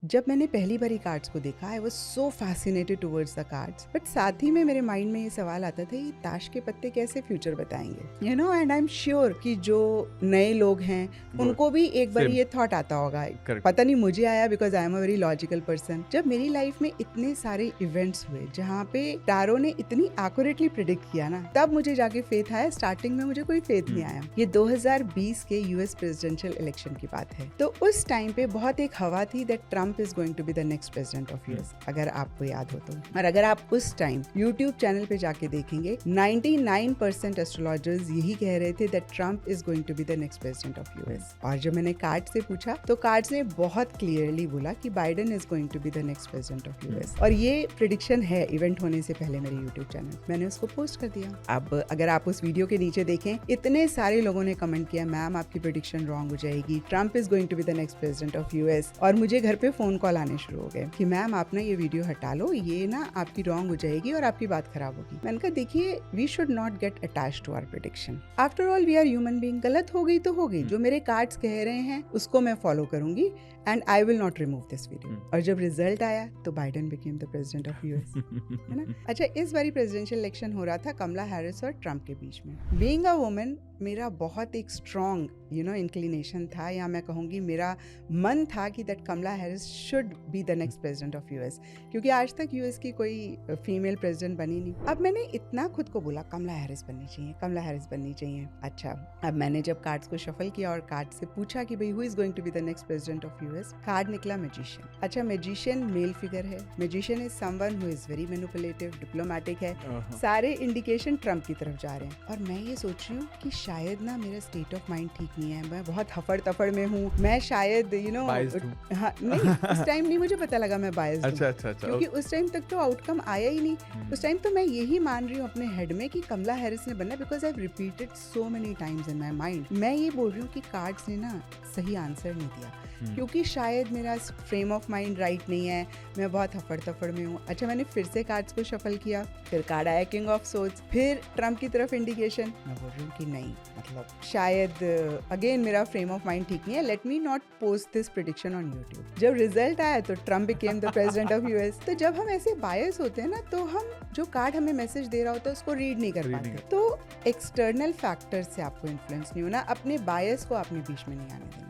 जब मैंने पहली बार कार्ड्स को देखा I was so fascinated towards the cards, but साथ ही में मेरे माइंड में ये सवाल आता था ये ताश के पत्ते कैसे फ्यूचर बताएंगे, you know. And I am sure कि जो नए लोग हैं उनको भी एक बार ये थॉट आता होगा। पता नहीं मुझे आया because I am a very logical person. जब मेरी लाइफ में इतने सारे इवेंट्स हुए जहाँ पे टारो ने इतनी एक्यूरेटली प्रिडिक्ट किया ना, तब मुझे जाके फेथ आया। स्टार्टिंग में मुझे कोई फेथ नहीं आया। ये 2020 के यूएस प्रेसिडेंशियल इलेक्शन की बात है। तो उस टाइम पे बहुत एक हवा थी that Trump is going to be the next president of US, अगर आपको याद हो तो। और अगर आप उस टाइम YouTube चैनल पे जाके देखेंगे 99% एस्ट्रोलॉजर्स यही कह रहे थे that Trump is going to be the next president of US। और जब मैंने कार्ड से पूछा तो कार्ड्स ने बहुत क्लियरली बोला कि Biden is going to be the next president of US। और ये प्रिडिक्शन है इवेंट होने से पहले मेरे YouTube चैनल, मैंने उसको पोस्ट कर दिया। अब अगर आप उस वीडियो के नीचे देखें, इतने सारे लोगों ने कमेंट किया मैम आपकी प्रिडिक्शन रॉन्ग हो जाएगी, Trump is going to be the next president of US। और मुझे घर पे फोन कॉल आने शुरू हो गए कि मैम आप ना ये वीडियो हटा लो, ये ना आपकी रॉन्ग हो जाएगी और आपकी बात खराब होगी। मैंने कहा देखिए we should not get attached to our prediction, after all we are human being. गलत हो गई तो हो गई, जो मेरे कार्ड्स कह रहे हैं उसको मैं फॉलो करूंगी and I will not remove this video. और जब रिजल्ट आया तो Biden became the president of US, है ना। अच्छा, इस बारी प्रेसिडेंशियल इलेक्शन हो रहा था कमला हैरिस और ट्रम्प के बीच में। बीइंग अ वुमन मेरा बहुत एक स्ट्रॉन्ग इंक्लिनेशन था, या मैं कहूँगी मेरा मन था कि that Kamala Harris should be the next president of US, क्योंकि आज तक US की कोई फीमेल प्रेसिडेंट बनी नहीं। अब मैंने इतना खुद को बोला कमला हैरिस बननी चाहिए, कमला हैरिस बननी चाहिए। अच्छा, अब मैंने जब कार्ड्स को शफल किया और कार्ड से पूछा कि भाई who is going to be the next president of US, card निकला मैजिशियन। अच्छा, मैजिशियन मेल फिगर है, magician is someone who is very manipulative, diplomatic है, सारे इंडिकेशन ट्रम्प की तरफ जा रहे हैं। और मैं ये सोच रही हूँ कि शायद ना मेरा स्टेट ऑफ माइंड ठीक नहीं है, मैं बहुत हफड़ तफड़ में हूँ, मैं शायद हाँ, नहीं उस टाइम नहीं मुझे पता लगा मैं बायस्ड हूँ। अच्छा, क्योंकि उस टाइम तक तो आउटकम आया ही नहीं। उस टाइम तो मैं यही मान रही हूँ अपने हेड में कि कमला हैरिस ने बनना, because I have repeated so many times in my mind. मैं ये बोल रही हूँ कि कार्ड्स ने ना सही आंसर नहीं दिया, क्योंकि शायद मेरा फ्रेम ऑफ माइंड राइट नहीं है, मैं बहुत हफड़ तफड़ में हूँ। अच्छा, मैंने फिर से कार्ड्स को शफल किया, फिर कार्ड आया किंग ऑफ सोर्ड्स, फिर ट्रम्प की तरफ इंडिकेशन। मैं बोल रही हूँ कि नहीं, मतलब शायद अगेन मेरा फ्रेम ऑफ माइंड ठीक नहीं है, let me not post this prediction on YouTube. जब रिजल्ट आया तो Trump became the president of US। तो जब हम ऐसे बायस होते हैं ना, तो हम जो कार्ड हमें मैसेज दे रहा होता है उसको रीड नहीं कर पाते। तो एक्सटर्नल फैक्टर से आपको इन्फ्लुएंस नहीं होना, अपने बायस को अपने बीच में नहीं आने देना।